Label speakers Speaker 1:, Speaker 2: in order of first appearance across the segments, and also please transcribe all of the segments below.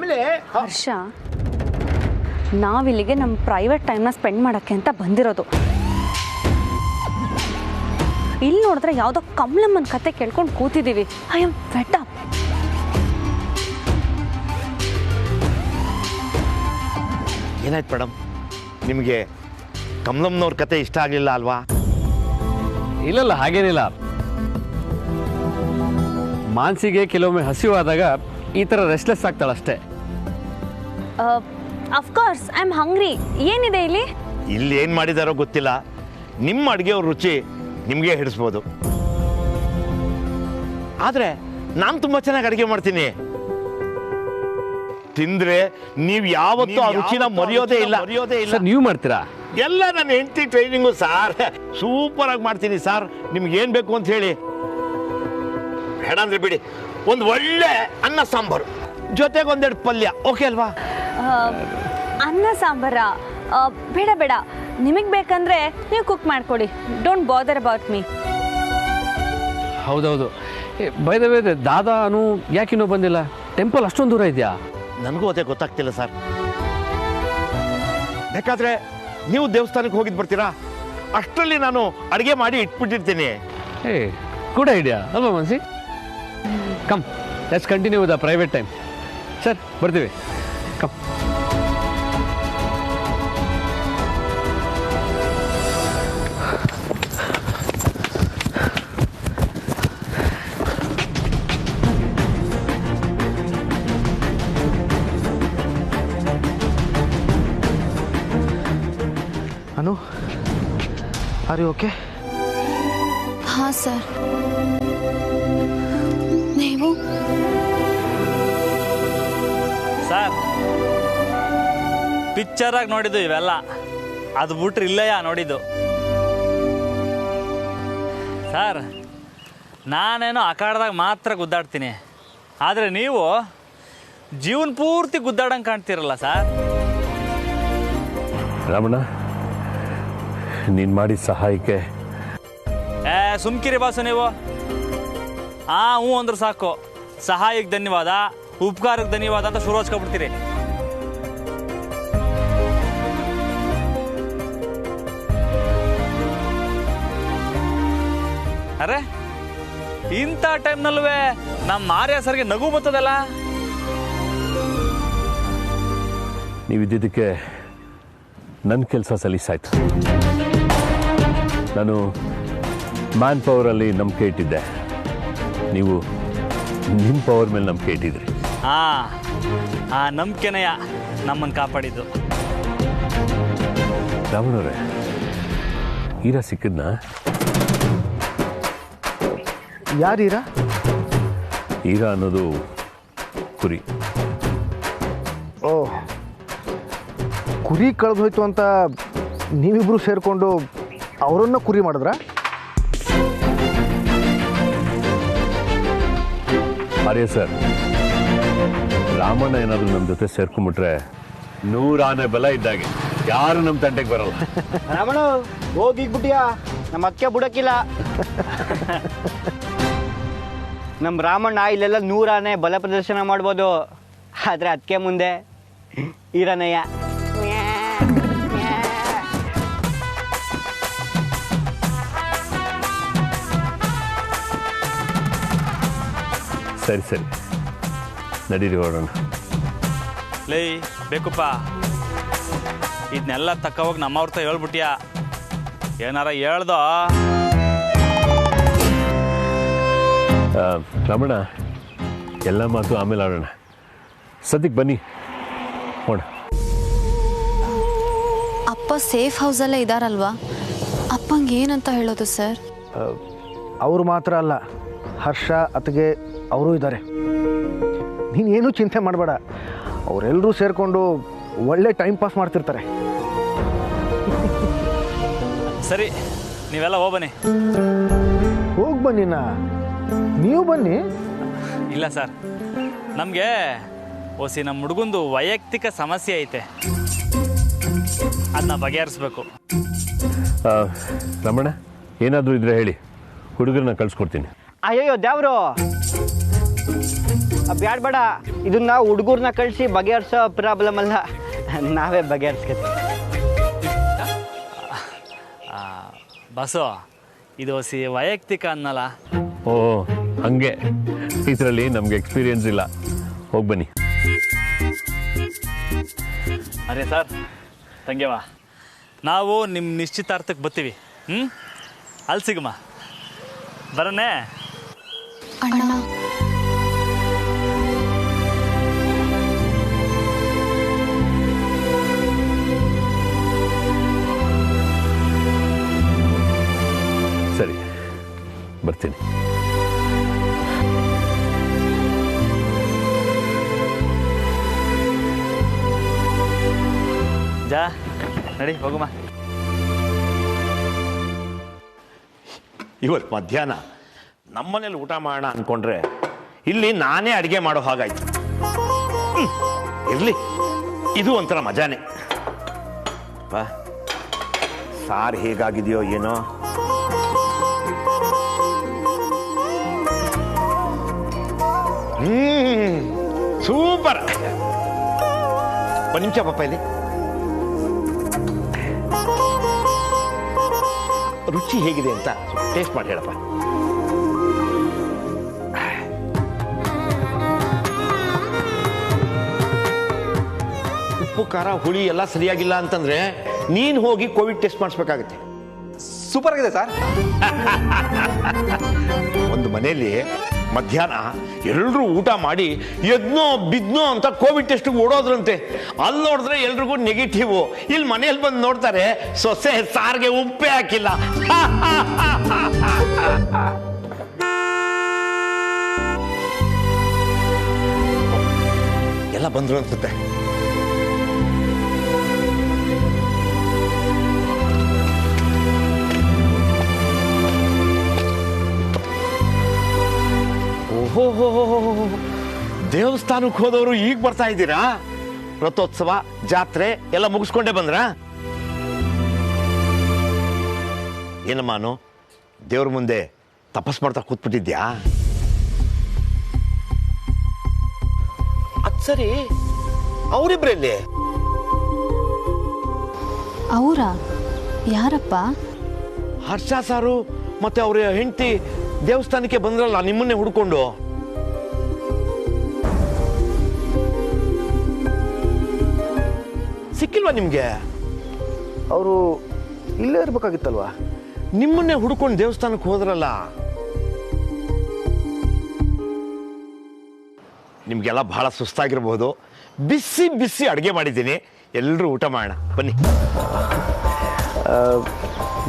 Speaker 1: ಆಮೇಲೆ
Speaker 2: ಹರ್ಷ, ನಾವಿಲ್ಲಿಗೆ ನಮ್ಮ ಪ್ರೈವೇಟ್ ಟೈಮ್ನ ಸ್ಪೆಂಡ್ ಮಾಡೋಕ್ಕೆ ಅಂತ ಬಂದಿರೋದು. ಇಲ್ಲಿ ನೋಡಿದ್ರೆ ಯಾವುದೋ ಕಮಲಮ್ಮನ ಕತೆ ಕೇಳ್ಕೊಂಡು ಕೂತಿದ್ದೀವಿ. I am fed up.
Speaker 1: ಏನಾಯ್ತು ಮೇಡಮ್, ನಿಮಗೆ ಕಮಲಮ್ಮನವ್ರ ಕತೆ ಇಷ್ಟ ಆಗಲಿಲ್ಲ ಅಲ್ವಾ?
Speaker 3: ಇಲ್ಲಲ್ಲ, ಹಾಗೇನಿಲ್ಲ. ಮಾನಸಿಗೆ ಕೆಲವೊಮ್ಮೆ ಹಸಿವಾದಾಗ ಈ ಥರ ರೆಸ್ಟ್ಲೆಸ್ ಆಗ್ತಾಳಷ್ಟೇ.
Speaker 2: Of course I am hungry. ಏನಿದೆ ಇಲ್ಲಿ?
Speaker 1: ಇಲ್ಲಿ ಏನು ಮಾಡಿದಾರೋ ಗೊತ್ತಿಲ್ಲ, ನಿಮ್ಮ ಅಡುಗೆಯವ್ರ ರುಚಿ ನಿಮಗೆ ಹಿಡಿಸ್ಬೋದು. ಆದರೆ ನಾನು ತುಂಬ ಚೆನ್ನಾಗಿ ಅಡುಗೆ ಮಾಡ್ತೀನಿ. ತಿಂದ್ರೆ ನೀವು ಯಾವತ್ತೂ ಆ ರುಚಿನ ಮರೆಯೋದೇ ಇಲ್ಲ.
Speaker 3: ಸರ್, ನೀವು ಮಾಡ್ತೀರಾ?
Speaker 1: ಎಲ್ಲ ನನ್ನ ಹೆಂಡತಿ ಟ್ರೈನಿಂಗು ಸಾರ್. ಸೂಪರ್ ಆಗಿ ಮಾಡ್ತೀನಿ ಸಾರ್. ನಿಮ್ಗೆ ಏನು ಬೇಕು ಅಂತ ಹೇಳಿ. ಬೇಡ ಅಂದ್ರೆ ಬಿಡಿ, ಒಂದು ಒಳ್ಳೆ ಅನ್ನ ಸಾಂಬಾರು ಜೊತೆಗೆ ಒಂದೆರಡು ಪಲ್ಯ, ಓಕೆ ಅಲ್ವಾ?
Speaker 2: ಅನ್ನ ಸಾಂಬಾರ ಬೇಡ ಬೇಡ. ನಿಮಗೆ ಬೇಕಂದ್ರೆ ನೀವು ಕುಕ್ ಮಾಡ್ಕೊಡಿ. Don't bother about me.
Speaker 3: ಹೌದೌದು. ಬೈ ದ ವೇ, ದಾದಾನು ಯಾಕಿನ್ನೂ ಬಂದಿಲ್ಲ? ಟೆಂಪಲ್ ಅಷ್ಟೊಂದು ದೂರ ಇದೆಯಾ?
Speaker 1: ನನಗೂ ಅದೇ ಗೊತ್ತಾಗ್ತಿಲ್ಲ ಸರ್. ಬೇಕಾದ್ರೆ ನೀವು ದೇವಸ್ಥಾನಕ್ಕೆ ಹೋಗಿದ್ದು ಬರ್ತೀರಾ? ಅಷ್ಟರಲ್ಲಿ ನಾನು ಅಡುಗೆ ಮಾಡಿ ಇಟ್ಬಿಟ್ಟಿರ್ತೀನಿ.
Speaker 3: ಏ, ಗುಡ್ ಐಡಿಯಾ ಅಲ್ವಾ Mansi? Come, let's continue with the private time. Sir, ಬರ್ತೀವಿ. Come.
Speaker 4: Anu, are you okay?
Speaker 5: ಹಾಂ ಸರ್. ನೀವು
Speaker 6: ಸರ್, ಪಿಕ್ಚರಾಗಿ ನೋಡಿದ್ದು ಇವೆಲ್ಲ, ಅದು ಬಿಟ್ರೆ ಇಲ್ಲಯ್ಯ ನೋಡಿದ್ದು. ಸರ್, ನಾನೇನೋ ಅಖಾಡದಾಗ ಮಾತ್ರ ಗುದ್ದಾಡ್ತೀನಿ, ಆದರೆ ನೀವು ಜೀವನ ಪೂರ್ತಿ ಗುದ್ದಾಡಂಗೆ ಕಾಣ್ತಿರಲ್ಲ ಸರ್.
Speaker 7: ರಮಣ, ನೀನು ಮಾಡಿದ ಸಹಾಯಕ್ಕೆ
Speaker 6: ಸುಮ್ಕಿರಿ ಬಾಸು ನೀವು. ಹ್ಞೂ ಅಂದ್ರೆ ಸಾಕು, ಸಹಾಯಕ್ಕೆ ಧನ್ಯವಾದ, ಉಪಕಾರಕ್ಕೆ ಧನ್ಯವಾದ ಅಂತ ಶುರು ಹಚ್ಕೊಬಿಡ್ತೀರಿ. ಅರೆ, ಇಂಥ ಟೈಮ್ನಲ್ಲೂ ನಮ್ಮ ಮಾರ್ಯ ಸರ್ಗೆ ನಗು ಬರ್ತದಲ್ಲ.
Speaker 7: ನೀವಿದ್ದಕ್ಕೆ ನನ್ನ ಕೆಲಸ ಸಲೀಸಾಯ್ತು. ನಾನು ಮ್ಯಾನ್ ಪವರಲ್ಲಿ ನಂಬಿಕೆ ಇಟ್ಟಿದ್ದೆ, ನೀವು ನಿಮ್ಮ ಪವರ್ ಮೇಲೆ ನಂಬಿಕೆ ಇಟ್ಟಿದ್ರಿ.
Speaker 6: ಆ ನಂಬಿಕೆನೆಯ ನಮ್ಮನ್ನು ಕಾಪಾಡಿದ್ದು.
Speaker 7: ರಾಮಣ್ಣವ್ರೆ, ಹೀರಾ ಸಿಕ್ಕಿದ್ನಾ?
Speaker 4: ಯಾರು ಹೀರಾ?
Speaker 7: ಹೀರಾ ಅನ್ನೋದು ಕುರಿ.
Speaker 4: ಓ, ಕುರಿ ಕಳೆದು ಹೋಯ್ತು ಅಂತ ನೀವಿಬ್ರು ಸೇರಿಕೊಂಡು ಅವರನ್ನು ಕುರಿ ಮಾಡಿದ್ರ?
Speaker 7: ಅರೇ ಸರ್, ರಾಮಣ್ಣ ಏನಾದರೂ ನಮ್ಮ ಜೊತೆ ಸೇರ್ಕೊಂಡ್ಬಿಟ್ರೆ 100 ಆನೆ ಬಲ ಇದ್ದಾಗೆ, ಯಾರು ನಮ್ಮ ತಂಟೆಗೆ ಬರಲ್ಲ.
Speaker 8: ರಾಮಣ್ಣ, ಹೋಗಿಗ್ಬಿಟ್ಟಿಯಾ? ನಮ್ಮ ಅಕ್ಕೆ ಬುಡಕ್ಕಿಲ್ಲ. ನಮ್ಮ ರಾಮಣ್ಣ ಇಲ್ಲೆಲ್ಲ 100 ಆನೆ ಬಲ ಪ್ರದರ್ಶನ ಮಾಡ್ಬೋದು, ಆದರೆ ಅದಕ್ಕೆ ಮುಂದೆ ಇರನಯ್ಯ.
Speaker 7: ಸರಿ ಸರಿ, ನಡೀರಿ ಹೊರಡೋಣ.
Speaker 6: ಲೇ ಬೇಕುಪ್ಪ, ಇದನ್ನೆಲ್ಲ ತಕ್ಕವಾಗ ನಮ್ಮವ್ರ ಹೇಳ್ಬಿಟ್ಟಿಯಾ? ಏನಾರ ಹೇಳ್ದೋ?
Speaker 7: ರಮಣ, ಎಲ್ಲ ಮಾತು ಆಮೇಲೆ ಆಡೋಣ. ಸದ್ಯಕ್ಕೆ ಬನ್ನಿ ಹೋಣ.
Speaker 5: ಅಪ್ಪ ಸೇಫ್ ಹೌಸಲ್ಲೇ ಇದ್ದಾರಲ್ವಾ? ಅಪ್ಪಂಗೆ ಏನಂತ ಹೇಳೋದು ಸರ್?
Speaker 4: ಅವರು ಮಾತ್ರ ಅಲ್ಲ, ಹರ್ಷ ಅತ್ತಿಗೆ ಅವರು ಇದ್ದಾರೆ. ನೀನೇನು ಚಿಂತೆ ಮಾಡಬೇಡ, ಅವರೆಲ್ಲರೂ ಸೇರಿಕೊಂಡು ಒಳ್ಳೆ ಟೈಮ್ ಪಾಸ್ ಮಾಡ್ತಿರ್ತಾರೆ.
Speaker 6: ಸರಿ, ನೀವೆಲ್ಲ ಹೋಗ್ಬನ್ನಿ.
Speaker 4: ಹೋಗಿ ಬನ್ನಿನಾ? ನೀವು ಬನ್ನಿ.
Speaker 6: ಇಲ್ಲ ಸರ್, ನಮಗೆ ನಮ್ಮ ಹುಡುಗಂದು ವೈಯಕ್ತಿಕ ಸಮಸ್ಯೆ ಐತೆ, ಅದನ್ನ ಬಗೆಹರಿಸ್ಬೇಕು.
Speaker 7: ರಮಣ, ಏನಾದರೂ ಇದ್ರೆ ಹೇಳಿ, ಹುಡುಗರನ್ನ ಕಳಿಸ್ಕೊಡ್ತೀನಿ.
Speaker 8: ಅಯ್ಯೋ ದೇವ್ರು, ಬ್ಯಾಡ ಬೇಡ, ಇದನ್ನ ಹುಡುಗರನ್ನ ಕಳಿಸಿ ಬಗೆಹರಿಸೋ ಪ್ರಾಬ್ಲಮ್ ಅಲ್ಲ, ನಾವೇ ಬಗೆಹರಿಸ್ಕೊತೀವಿ.
Speaker 6: ಬಸ್ಸು ಇದು ವೈಯಕ್ತಿಕ ಅನ್ನಲ್ಲ.
Speaker 7: ಓ ಹಂಗೆ, ಇದರಲ್ಲಿ ನಮ್ಗೆ ಎಕ್ಸ್ಪೀರಿಯನ್ಸ್ ಇಲ್ಲ. ಹೋಗಿ ಬನ್ನಿ.
Speaker 6: ಅರೆ ಸರ್, ತಂಗ್ಯವ, ನಾವು ನಿಮ್ಮ ನಿಶ್ಚಿತಾರ್ಥಕ್ಕೆ ಬರ್ತೀವಿ. ಅಲ್ಲಿ ಸಿಗಮ್ಮ, ಬರನೇ.
Speaker 5: ಅಣ್ಣ,
Speaker 7: ಸರಿ, ಬರ್ತೀನಿ.
Speaker 6: ಜಾ ನಡಿ, ಹೋಗಮ್ಮ.
Speaker 1: ಇವತ್ತು ಮಧ್ಯಾಹ್ನ ನಮ್ಮನೇಲಿ ಊಟ ಮಾಡೋಣ ಅಂದ್ಕೊಂಡ್ರೆ ಇಲ್ಲಿ ನಾನೇ ಅಡುಗೆ ಮಾಡೋ ಹಾಗಾಯ್ತು. ಇರಲಿ, ಇದು ಒಂಥರ ಮಜಾನೇ. ಬಾ, ಸಾರು ಹೇಗಾಗಿದೆಯೋ ಏನೋ. ಸೂಪರ್. ಒಂದು ನಿಮಿಷ ಪಾಪ, ಇಲ್ಲಿ ರುಚಿ ಹೇಗಿದೆ ಅಂತ ಟೇಸ್ಟ್ ಮಾಡಿ ಹೇಳಪ್ಪ. ಉಪ್ಪು ಖಾರ ಹುಳಿ ಎಲ್ಲ ಸರಿಯಾಗಿಲ್ಲ ಅಂತಂದ್ರೆ ನೀನು ಹೋಗಿ ಕೋವಿಡ್ ಟೆಸ್ಟ್ ಮಾಡಿಸ್ಬೇಕಾಗತ್ತೆ.
Speaker 9: ಸೂಪರ್ ಆಗಿದೆ ಸರ್.
Speaker 1: ಒಂದು ಮನೆಯಲ್ಲಿ ಮಧ್ಯಾಹ್ನ ಎಲ್ಲರೂ ಊಟ ಮಾಡಿ ಎದ್ನೋ ಬಿದ್ನೋ ಅಂತ ಕೋವಿಡ್ ಟೆಸ್ಟ್ಗೆ ಓಡೋದ್ರಂತೆ. ಅಲ್ಲಿ ನೋಡಿದ್ರೆ ಎಲ್ರಿಗೂ ನೆಗೆಟಿವ್. ಇಲ್ಲಿ ಮನೇಲಿ ಬಂದು ನೋಡ್ತಾರೆ ಸೊಸೆ ಸಾರಿಗೆ ಉಪ್ಪೇ ಹಾಕಿಲ್ಲ. ಎಲ್ಲ ಬಂದ್ರು ಅನ್ಸುತ್ತೆ. ಓಹೋ, ದೇವಸ್ಥಾನಕ್ಕೆ ಹೋದವರು ಈಗ ಬರ್ತಾ ಇದ್ದೀರಾ? ರಥೋತ್ಸವ ಜಾತ್ರೆ ಎಲ್ಲ ಮುಗಿಸ್ಕೊಂಡೇ ಬಂದ್ರ? ಏನಮ್ಮಾನು, ದೇವ್ರ ಮುಂದೆ ತಪಸ್ ಮಾಡ್ತಾ ಕೂತ್ಬಿಟ್ಟಿದ್ಯಾ? ಅದ್ ಸರಿ, ಅವರಿಬ್ರಲ್ಲಿ
Speaker 5: ಅವರ ಯಾರಪ್ಪ?
Speaker 1: ಹರ್ಷ ಸಾರು ಮತ್ತೆ ಅವ್ರ ಹೆಂಡತಿ ದೇವಸ್ಥಾನಕ್ಕೆ ಬಂದ್ರಲ್ಲ ನಿಮ್ಮನ್ನೇ ಹುಡ್ಕೊಂಡು. ಸಿಕ್ಕಿಲ್ವಾ ನಿಮ್ಗೆ?
Speaker 4: ಅವರು ಇಲ್ಲೇ ಇರ್ಬೇಕಾಗಿತ್ತಲ್ವಾ?
Speaker 1: ನಿಮ್ಮನ್ನೇ ಹುಡ್ಕೊಂಡು ದೇವಸ್ಥಾನಕ್ಕೆ ಹೋದ್ರಲ್ಲ. ನಿಮ್ಗೆಲ್ಲ ಬಹಳ ಸುಸ್ತಾಗಿರ್ಬೋದು. ಬಿಸಿ ಬಿಸಿ ಅಡುಗೆ ಮಾಡಿದ್ದೀನಿ, ಎಲ್ಲರೂ ಊಟ ಮಾಡೋಣ ಬನ್ನಿ.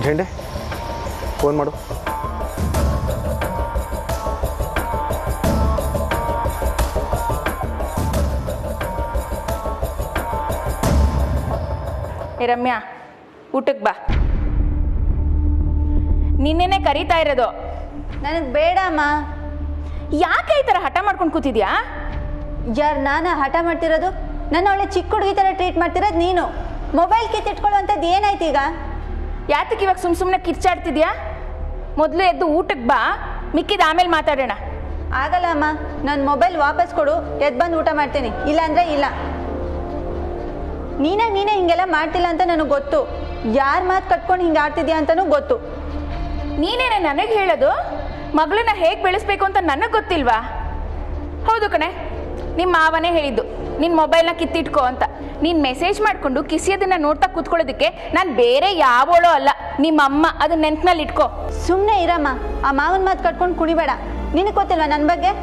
Speaker 4: ಝಂಡೆ ಫೋನ್ ಮಾಡು.
Speaker 10: ರಮ್ಯಾ, ಊಟಕ್ಕೆ ಬಾ. ನಿನ್ನೆನೆ ಕರೀತಾ ಇರೋದು.
Speaker 2: ನನಗೆ ಬೇಡಮ್ಮ.
Speaker 10: ಯಾಕೆ ಈ ಥರ ಹಠ ಮಾಡ್ಕೊಂಡು ಕೂತಿದ್ಯಾ?
Speaker 2: ಯಾರು ನಾನು ಹಠ ಮಾಡ್ತಿರೋದು? ನನ್ನ ಒಳ್ಳೆ ಚಿಕ್ಕ ಹುಡುಗಿ ಥರ ಟ್ರೀಟ್ ಮಾಡ್ತಿರೋದು ನೀನು. ಮೊಬೈಲ್ ಕಿತ್ತಿಟ್ಕೊಳ್ಳುವಂಥದ್ದು ಏನಾಯ್ತು ಈಗ?
Speaker 10: ಯಾತಕ್ಕೆ ಇವಾಗ ಸುಮ್ಮನೆ ಕಿರ್ಚಾಡ್ತಿದ್ಯಾ? ಮೊದಲು ಎದ್ದು ಊಟಕ್ಕೆ ಬಾ, ಮಿಕ್ಕಿದ ಆಮೇಲೆ ಮಾತಾಡೋಣ.
Speaker 2: ಆಗಲ್ಲ ಅಮ್ಮ, ನನ್ನ ಮೊಬೈಲ್ ವಾಪಸ್ ಕೊಡು, ಎದ್ದು ಬಂದು ಊಟ ಮಾಡ್ತೀನಿ. ಇಲ್ಲ ಅಂದರೆ ಇಲ್ಲ. ನೀನೇ ಹಿಂಗೆಲ್ಲ ಮಾಡ್ತಿಲ್ಲ ಅಂತ ನನಗೆ ಗೊತ್ತು. ಯಾರ ಮಾತು ಕಟ್ಕೊಂಡು ಹಿಂಗೆ ಆಡ್ತಿದ್ಯಾ ಅಂತಲೂ ಗೊತ್ತು.
Speaker 10: ನೀನೇನೆ ನನಗೆ ಹೇಳೋದು? ಮಗಳನ್ನ ಹೇಗೆ ಬೆಳೆಸ್ಬೇಕು ಅಂತ ನನಗೆ ಗೊತ್ತಿಲ್ವಾ? ಹೌದು ಕಣೆ, ನಿಮ್ಮ ಮಾವನೇ ಹೇಳಿದ್ದು ನಿನ್ನ ಮೊಬೈಲ್ನ ಕಿತ್ತಿಟ್ಕೋ ಅಂತ. ನೀನು ಮೆಸೇಜ್ ಮಾಡಿಕೊಂಡು ಕಿಸಿಯೋದನ್ನ ನೋಡ್ತಾ ಕೂತ್ಕೊಳ್ಳೋದಕ್ಕೆ ನಾನು ಬೇರೆ ಯಾವಳೋ ಅಲ್ಲ, ನಿಮ್ಮಮ್ಮ. ಅದನ್ನ ನೆನ್ಪಿನಲ್ಲಿ ಇಟ್ಕೋ.
Speaker 2: ಸುಮ್ಮನೆ ಇರಮ್ಮ, ಆ ಮಾವನ ಮಾತು ಕಟ್ಕೊಂಡು ಕುಣಿಬೇಡ. ನಿನಗೆ ಗೊತ್ತಿಲ್ವಾ ನನ್ನ ಬಗ್ಗೆ?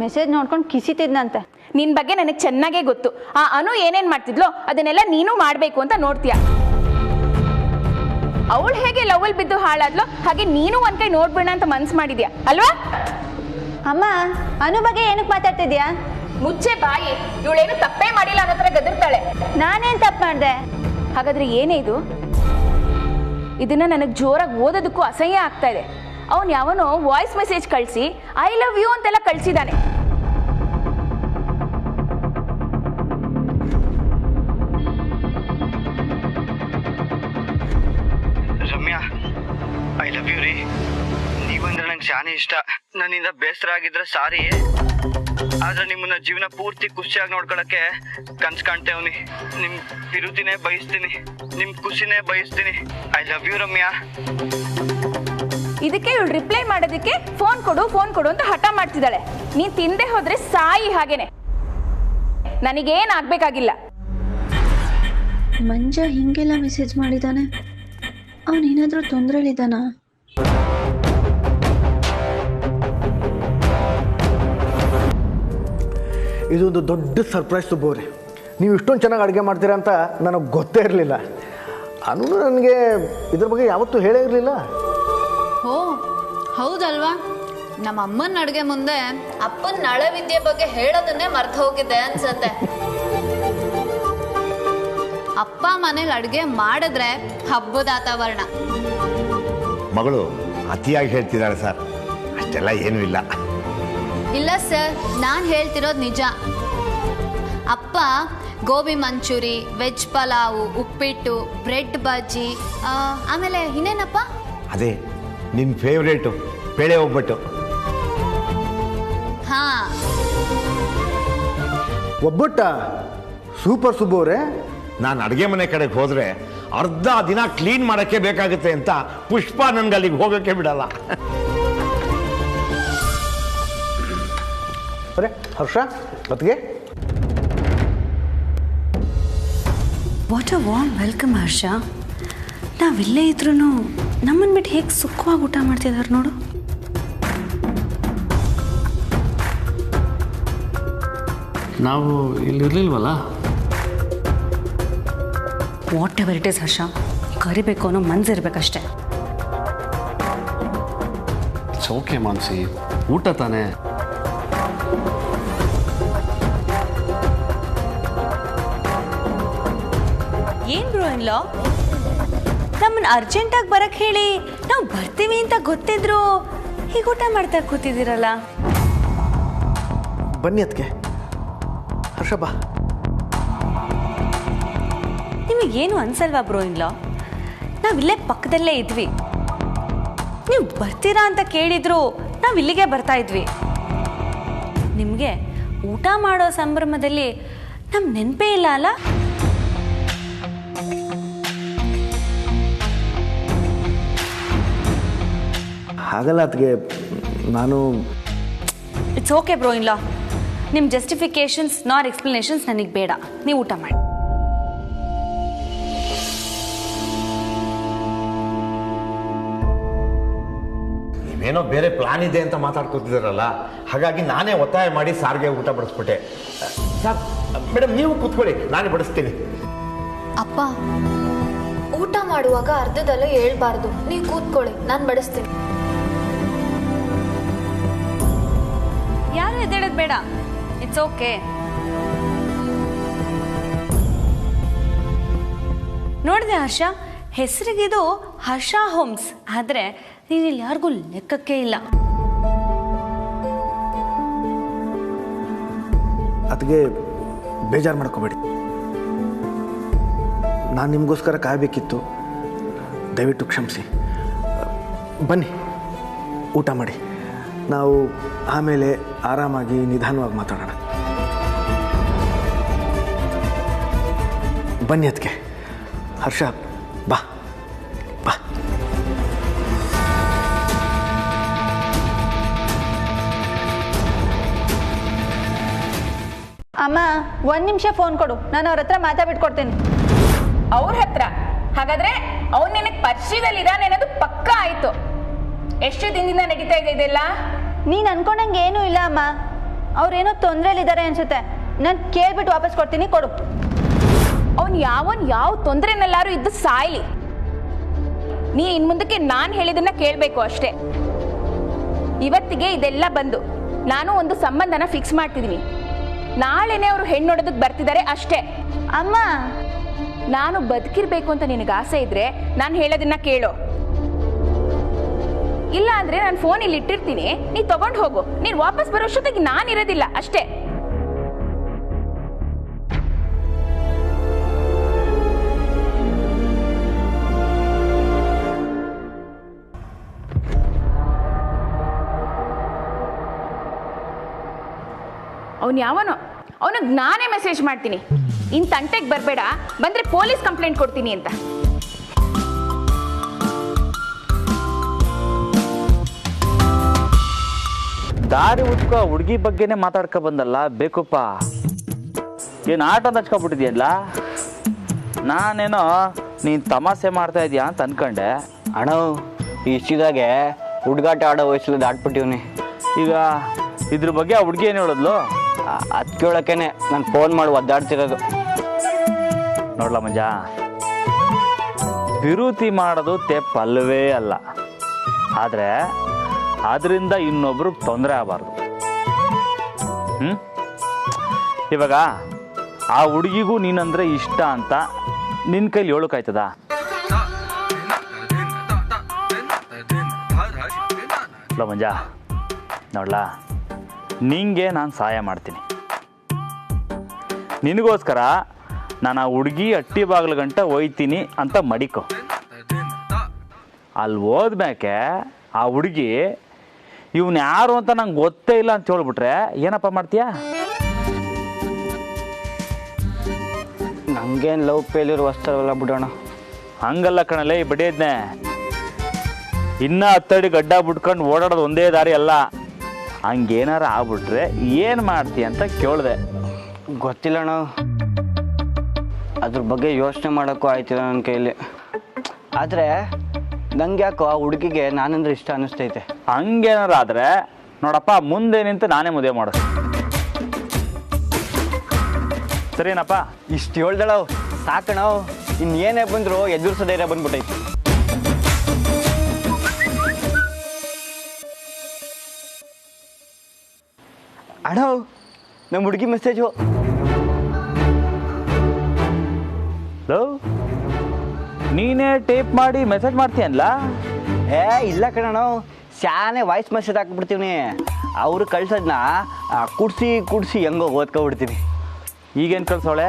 Speaker 2: ಮೆಸೇಜ್ ನೋಡ್ಕೊಂಡು ಕಿಸಿತಿದ್ನಂತೆ.
Speaker 10: ನಿನ್ನ ಬಗ್ಗೆ ನನಗೆ ಚೆನ್ನಾಗೇ ಗೊತ್ತು. ಆ ಅನು ಏನೇನು ಮಾಡ್ತಿದ್ಲೋ ಅದನ್ನೆಲ್ಲ ನೀನು ಮಾಡಬೇಕು ಅಂತ ನೋಡ್ತೀಯ. ಅವಳು ಹೇಗೆ ಲವಲ್ ಬಿದ್ದು ಹಾಳಾದ್ಲೋ ಹಾಗೆ ನೀನು ಒಂದ್ ಕೈ ನೋಡ್ಬಿಡ ಅಂತ ಮನ್ಸು ಮಾಡಿದ್ಯಾ ಅಲ್ವಾ?
Speaker 2: ಅಮ್ಮ, ಅನು ಬಗ್ಗೆ ಏನಕ್ಕೆ ಮಾತಾಡ್ತಿದ್ಯಾ?
Speaker 10: ಮುಚ್ಚೆ ಬಾಯಿ. ಇವಳೇನು ತಪ್ಪೇ ಮಾಡಿಲ್ಲ ಅನ್ನೋ ಥರ ಗದರ್ತಾಳೆ.
Speaker 2: ನಾನೇನು ತಪ್ಪು ಮಾಡಿದೆ?
Speaker 10: ಹಾಗಾದ್ರೆ ಏನೇ ಇದು? ಇದನ್ನ ನನಗೆ ಜೋರಾಗಿ ಓದೋದಕ್ಕೂ ಅಸಹ್ಯ ಆಗ್ತಾ ಇದೆ. ಅವನು ಯಾವನೋ ವಾಯ್ಸ್ ಮೆಸೇಜ್ ಕಳಿಸಿ ಐ ಲವ್ ಯು ಅಂತೆಲ್ಲ ಕಳಿಸಿದಾನೆ.
Speaker 8: ರಮ್ಯಾ, ಐ ಲವ್ ಯು ರೀ. ನೀವಂದ್ರೆ ನಂಗೆ ಶಾನೆ ಇಷ್ಟ. ನನ್ನಿಂದ ಬೇಸರ ಆಗಿದ್ರೆ ಸಾರಿ. ಆದ್ರೆ ನಿಮ್ಮನ್ನ ಜೀವನ ಪೂರ್ತಿ ಖುಷಿಯಾಗಿ ನೋಡ್ಕೊಳಕ್ಕೆ ಕನ್ಸ್ ಕಾಣ್ತೇವ್ನಿ. ನಿಮ್ ವಿರುದ್ಧಿನೇ ಬಯಸ್ತೀನಿ, ನಿಮ್ ಖುಷಿನೇ ಬಯಸ್ತೀನಿ. I love you Ramya.
Speaker 10: ಇದಕ್ಕೆ ಇವಳು ರಿಪ್ಲೈ ಮಾಡೋದಕ್ಕೆ ಫೋನ್ ಕೊಡು ಅಂತ ಹಠ ಮಾಡ್ತಿದ್ದಾಳೆ. ನೀನ್ ತಿಂದೆ ಹೋದ್ರೆ ಸಾಯಿ ಹಾಗೇನೆ. ನನಗೇನ್ ಆಗ್ಬೇಕಾಗಿಲ್ಲ.
Speaker 5: ಮಂಜ ಹಿಂಗೆಲ್ಲ ಮೆಸೇಜ್ ಮಾಡಿದಾನೆ, ಅವನೇನಾದ್ರೂ ತೊಂದರೆಲಿದ್ದಾನ?
Speaker 4: ಇದೊಂದು ದೊಡ್ಡ ಸರ್ಪ್ರೈಸ್ ಸುಬ್ಬವ್ರೆ. ನೀವು ಇಷ್ಟೊಂದು ಚೆನ್ನಾಗಿ ಅಡುಗೆ ಮಾಡ್ತೀರಾ ಅಂತ ನನಗೆ ಗೊತ್ತೇ ಇರಲಿಲ್ಲ. ಅನು ನನಗೆ ಇದ್ರ ಬಗ್ಗೆ ಯಾವತ್ತೂ ಹೇಳೇ ಇರಲಿಲ್ಲ.
Speaker 5: ಓ ಹೌದಲ್ವಾ? ನಮ್ಮ ಅಮ್ಮನ ಅಡುಗೆ ಮುಂದೆ ಅಪ್ಪನ ನಳವಿದ್ಯೆ ಬಗ್ಗೆ ಹೇಳೋದನ್ನೇ ಮರ್ತು ಹೋಗಿದ್ದೆ ಅನ್ಸತ್ತೆ. ಅಪ್ಪ ಮನೇಲಿ ಅಡುಗೆ ಮಾಡಿದ್ರೆ ಹಬ್ಬದ ವಾತಾವರಣ.
Speaker 1: ಮಗಳು ಅತಿಯಾಗಿ ಹೇಳ್ತಿದ್ದಾಳೆ ಸರ್, ಅಷ್ಟೆಲ್ಲ ಏನೂ ಇಲ್ಲ.
Speaker 5: ಇಲ್ಲ ಸರ್, ನಾನು ಹೇಳ್ತಿರೋದು ನಿಜ. ಅಪ್ಪ ಗೋಬಿ ಮಂಚೂರಿ, ವೆಜ್ ಪಲಾವು, ಉಪ್ಪಿಟ್ಟು, ಬ್ರೆಡ್ ಬಜ್ಜಿ, ಆಮೇಲೆ ಇನ್ನೇನಪ್ಪ?
Speaker 1: ಅದೇ ನಿನ್ನ ಫೇವ್ರೇಟು ಬೇಳೆ ಒಬ್ಬಟ್ಟು.
Speaker 5: ಹಾ,
Speaker 4: ಒಬ್ಬಟ್ಟ ಸೂಪರ್ ಸುಬ್ಬವ್ರೆ.
Speaker 1: ನಾನು ಅಡುಗೆ ಮನೆ ಕಡೆಗೆ ಹೋದರೆ ಅರ್ಧ ದಿನ ಕ್ಲೀನ್ ಮಾಡೋಕ್ಕೆ ಬೇಕಾಗುತ್ತೆ ಅಂತ ಪುಷ್ಪ ನನಗೆ ಅಲ್ಲಿಗೆ ಹೋಗೋಕ್ಕೆ ಬಿಡಲ್ಲ.
Speaker 4: ಅರೆ ಹರ್ಷ, ಮತ್ತಿಗೆ
Speaker 2: ವಾಟ್ ಅ ವಾರ್ಮ್ ವೆಲ್ಕಮ್ ಹರ್ಷ. ನಾವಿಲ್ಲೇ ಇದ್ರೂ ನಮ್ಮನ್ನು ಬಿಟ್ಟು ಹೇಗೆ ಸುಖವಾಗಿ ಊಟ ಮಾಡ್ತಿದ್ದಾರೆ ನೋಡು.
Speaker 3: ನಾವು ಇಲ್ಲಿರ್ಲಿಲ್ವಲ್ಲ.
Speaker 2: ವಾಟ್ ಎವರ್ ಇಟ್ ಈಸ್ ಹರ್ಷ, ಕರಿಬೇಕು ಅನ್ನೋ ಮನ್ಸಿರ್ಬೇಕಷ್ಟೆ.
Speaker 3: ಇಟ್ಸ್ ಓಕೆ ಮಾನ್ಸಿ, ಊಟ ತಾನೇ.
Speaker 2: ಏನ್ ಬ್ರೋ ಇಲ್ಲ, ನಮ್ಮನ್ನ ಅರ್ಜೆಂಟಾಗಿ ಬರಕ್ ಹೇಳಿ ನಾವು ಬರ್ತೀವಿ ಅಂತ ಗೊತ್ತಿದ್ರು ಹೀಗೆ ಊಟ ಮಾಡ್ತಾ ಕೂತಿದ್ದೀರಲ್ಲ.
Speaker 4: ಬನ್ನಿ ಅದಕ್ಕೆ. ಹರ್ಷ ಬಾ.
Speaker 2: ನಿಮಗೇನು ಅನ್ಸಲ್ವಾ ಬ್ರೋ ಇಲ್ಲ? ನಾವಿಲ್ಲೇ ಪಕ್ಕದಲ್ಲೇ ಇದ್ವಿ, ನೀವು ಬರ್ತೀರಾ ಅಂತ ಕೇಳಿದ್ರು ನಾವು ಇಲ್ಲಿಗೆ ಬರ್ತಾ ಇದ್ವಿ. ನಿಮಗೆ ಊಟ ಮಾಡೋ ಸಂಭ್ರಮದಲ್ಲಿ ನಮ್ಮ ನೆನಪೇ ಇಲ್ಲ ಅಲ್ಲ?
Speaker 4: ಹಾಗಲ್ಲ ಅದಕ್ಕೆ ನಾನು.
Speaker 2: ಇಟ್ಸ್ ಓಕೆ ಬ್ರೋ ಇಲ್ಲ, ನಿಮ್ಮ ಜಸ್ಟಿಫಿಕೇಶನ್ಸ್ ನಾರ್ ಎಕ್ಸ್ಪ್ಲನೇಷನ್ಸ್ ನನಗೆ ಬೇಡ. ನೀವು ಊಟ ಮಾಡಿ.
Speaker 1: ನೀವೇನೋ ಬೇರೆ ಪ್ಲಾನ್ ಇದೆ ಅಂತ ಮಾತಾಡ್ಕೊತಿದ್ದಾರಲ್ಲ, ಹಾಗಾಗಿ ನಾನೇ ಒತ್ತಾಯ ಮಾಡಿ ಸಾರಿಗೆ ಊಟ ಬಡಿಸ್ಬಿಟ್ಟೆ. ಸರ್ ಮೇಡಮ್ ನೀವು ಕೂತ್ಕೊಳ್ಳಿ, ನಾನೇ ಬಡಿಸ್ತೀನಿ.
Speaker 5: ಅಪ್ಪ ಊಟ ಮಾಡುವಾಗ ಅರ್ಧದಲ್ಲೇ ಹೇಳ್ಬಾರ್ದು. ನೀವು ಕೂತ್ಕೊಳ್ಳಿ, ನಾನು ಬಡಿಸ್ತೀನಿ.
Speaker 2: ಯಾರು ಎದ್ದೇಳೋದು ಬೇಡ. It's okay. ನೋಡಿದೆ ಹರ್ಷ, ಹೆಸರಿಗಿದು ಹರ್ಷ ಹೋಮ್ಸ್, ಆದರೆ ನೀನಿಲ್ಲಿ ಯಾರಿಗೂ ಲೆಕ್ಕಕ್ಕೆ ಇಲ್ಲ.
Speaker 4: ಅದಕ್ಕೆ ಬೇಜಾರು ಮಾಡ್ಕೋಬೇಡಿ. ನಾನು ನಿಮಗೋಸ್ಕರ ಕಾಯಬೇಕಿತ್ತು, ದಯವಿಟ್ಟು ಕ್ಷಮಿಸಿ. ಬನ್ನಿ ಊಟ ಮಾಡಿ, ನಾವು ಆಮೇಲೆ ಆರಾಮಾಗಿ ನಿಧಾನವಾಗಿ ಮಾತಾಡೋಣ. ಬನ್ನಿ ಅದಕ್ಕೆ. ಹರ್ಷ ಬಾ ಬಾ.
Speaker 10: ಅಮ್ಮ 1 ನಿಮಿಷ ಫೋನ್ ಕೊಡು, ನಾನು ಅವ್ರ ಹತ್ರ ಮಾತಾಡ್ಬಿಟ್ಕೊಡ್ತೀನಿ. ಅವ್ರ ಹತ್ರ? ಹಾಗಾದ್ರೆ ಅವ್ನು ನಿನಗೆ ಪರಿಚಯದಲ್ಲಿ ಇದ್ದಾನೆ ಅನ್ನೋದು ಪಕ್ಕ ಆಯ್ತು. ಎಷ್ಟು ದಿನದಿಂದ ನಡೀತಾ ಇದೆ ಇದೆಲ್ಲ?
Speaker 11: ನೀನು ಅನ್ಕೊಂಡಂಗೆ ಏನೂ ಇಲ್ಲ ಅಮ್ಮ, ಅವ್ರೇನೋ ತೊಂದರೆಯಲ್ಲಿದ್ದಾರೆ ಅನ್ಸುತ್ತೆ. ನಾನು ಕೇಳ್ಬಿಟ್ಟು ವಾಪಸ್ ಕೊಡ್ತೀನಿ, ಕೊಡು.
Speaker 10: ಅವ್ನು ಯಾವ ತೊಂದರೆನಲ್ಲಾರು ಇದ್ದು ಸಾಯ್ಲಿ. ನೀ ಇನ್ ಮುಂದಕ್ಕೆ ನಾನು ಹೇಳಿದನ್ನ ಕೇಳಬೇಕು ಅಷ್ಟೇ. ಇವತ್ತಿಗೆ ಇದೆಲ್ಲ ಬಂದು ನಾನು ಒಂದು ಸಂಬಂಧನ ಫಿಕ್ಸ್ ಮಾಡ್ತಿದ್ದೀನಿ. ನಾಳೆನೇ ಅವರು ಹೆಣ್ಣು ನೋಡೋದಕ್ಕೆ ಬರ್ತಿದ್ದಾರೆ ಅಷ್ಟೇ.
Speaker 11: ಅಮ್ಮ,
Speaker 10: ನಾನು ಬದುಕಿರ್ಬೇಕು ಅಂತ ನಿನಗೆ ಆಸೆ ಇದ್ರೆ ನಾನು ಹೇಳೋದನ್ನ ಕೇಳು. ಇಲ್ಲ ಅಂದ್ರೆ ನಾನು ಫೋನ್ ಇಲ್ಲಿ ಇಟ್ಟಿರ್ತೀನಿ, ನೀ ತಗೊಂಡು ಹೋಗು. ನೀನು ವಾಪಸ್ ಬರೋಷ್ಟೊತ್ತಿಗೆ ನಾನು ಇರೋದಿಲ್ಲ ಅಷ್ಟೇ. ಅವನು ಯಾವನೋ, ಅವನಿಗೆ ನಾನೇ ಮೆಸೇಜ್ ಮಾಡ್ತೀನಿ, ಇನ್ನು ತಂಟೆಗೆ ಬರಬೇಡ, ಬಂದರೆ ಪೊಲೀಸ್ ಕಂಪ್ಲೇಂಟ್ ಕೊಡ್ತೀನಿ ಅಂತ.
Speaker 6: ದಾರಿ ಉತ್ಕೋ ಹುಡುಗಿ ಬಗ್ಗೆನೇ ಮಾತಾಡ್ಕೊ ಬಂದಲ್ಲ ಬೇಕುಪ್ಪ. ಏನು ಆಟ ಅಂತ ಹಚ್ಕೊಬಿಟ್ಟಿದ್ಯಲ್ಲ. ನಾನೇನೋ ನೀನು ತಮಾಷೆ ಮಾಡ್ತಾ ಇದೀಯಾ ಅಂತ ಅನ್ಕೊಂಡೆ.
Speaker 8: ಅಣ್ಣ ಇಷ್ಟಿದಾಗೆ ಹುಡುಗಾಟ ಆಡೋ ವಯಸ್ಸಲ್ಲಿ ದಾಟ್ಬಿಟ್ಟಿವ್ನಿ.
Speaker 6: ಈಗ ಇದ್ರ ಬಗ್ಗೆ ಆ ಹುಡುಗಿ ಏನು ಹೇಳಿದ್ಲು?
Speaker 8: ಅದು ಕೇಳೋಕ್ಕೇನೆ ನಾನು ಫೋನ್ ಮಾಡಿ ಒದ್ದಾಡ್ತಿರೋದು.
Speaker 6: ನೋಡ್ಲ ಮಂಜ, ವಿರೋಧಿ ಮಾಡೋದು ತೆಪ್ಪಲ್ಲವೇ ಅಲ್ಲ. ಆದರೆ ಅದರಿಂದ ಇನ್ನೊಬ್ರಿಗೆ ತೊಂದರೆ ಆಗಬಾರ್ದು. ಇವಾಗ ಆ ಹುಡುಗಿಗೂ ನೀನಂದ್ರೆ ಇಷ್ಟ ಅಂತ ನಿನ್ನ ಕೈಲಿ ಹೇಳೋಕ್ಕಾಯ್ತದ? ಮಂಜ ನೋಡ್ಲಾ, ನಿಂಗೆ ನಾನು ಸಹಾಯ ಮಾಡ್ತೀನಿ. ನಿನಗೋಸ್ಕರ ನಾನು ಆ ಹುಡುಗಿ ಅಟ್ಟಿ ಬಾಗಿಲು ಗಂಟ ಒಯ್ತೀನಿ ಅಂತ ಮಡಿಕೊ. ಅಲ್ಲಿ ಹೋದ್ಮ್ಯಾಕೆ ಆ ಹುಡುಗಿ ಇವನು ಯಾರು ಅಂತ ನಂಗೆ ಗೊತ್ತೇ ಇಲ್ಲ ಅಂತ ಹೇಳ್ಬಿಟ್ರೆ ಏನಪ್ಪ ಮಾಡ್ತೀಯಾ?
Speaker 8: ನಂಗೇನು ಲವ್ ಫೇಲ್ಯೂರ್ ವಸ್ತವಲ್ಲ ಬಿಡೋಣ.
Speaker 6: ಹಂಗಲ್ಲ ಕಣಲೇ ಬಡಿಯದ್ನೆ. ಇನ್ನ 10 ಅಡಿ ಗಡ್ಡ ಬಿಟ್ಕೊಂಡು ಓಡಾಡೋದು ಒಂದೇ ದಾರಿ ಅಲ್ಲ. ಹಂಗೇನಾರ ಆಗ್ಬಿಟ್ರೆ ಏನು ಮಾಡ್ತೀಯ ಅಂತ ಕೇಳಿದೆ.
Speaker 8: ಗೊತ್ತಿಲ್ಲಣ್ಣ, ಅದ್ರ ಬಗ್ಗೆ ಯೋಚನೆ ಮಾಡೋಕ್ಕೂ ಆಯ್ತಿಲ್ಲ ನನ್ನ ಕೈಲಿ. ಆದರೆ ನಂಗೆ ಯಾಕೋ ಆ ಹುಡುಗಿಗೆ ನಾನಂದ್ರೆ ಇಷ್ಟ ಅನ್ನಿಸ್ತೈತೆ.
Speaker 6: ಹಂಗೇನಾರ ಆದರೆ ನೋಡಪ್ಪ, ಮುಂದೆ ನಿಂತು ನಾನೇ ಮದುವೆ ಮಾಡು. ಸರಿನಪ್ಪ?
Speaker 8: ಇಷ್ಟು ಹೇಳ್ದಳ ಸಾಕಣ. ಇನ್ನೇನೇ ಬಂದ್ರು ಎದುರಿಸೋ ಧೈರ್ಯ ಬಂದ್ಬಿಟ್ಟೈತಿ. ಅಣ್ಣ ನಮ್ಮ ಹುಡುಗಿ ಮೆಸೇಜು.
Speaker 6: ನೀನೇ ಟೇಪ್ ಮಾಡಿ ಮೆಸೇಜ್ ಮಾಡ್ತೀಯಲ್ಲ?
Speaker 8: ಇಲ್ಲ ಕಣಣ್ಣ, ಶಾನೆ ವಾಯ್ಸ್ ಮೆಸೇಜ್ ಹಾಕ್ಬಿಡ್ತೀವಿ. ಅವರು ಕಳ್ಸೋದನ್ನ ಕುಡ್ಸಿ ಹೆಂಗೋ ಓದ್ಕೊಬಿಡ್ತೀನಿ.
Speaker 6: ಈಗೇನು ಕಳ್ಸೋಳೆ?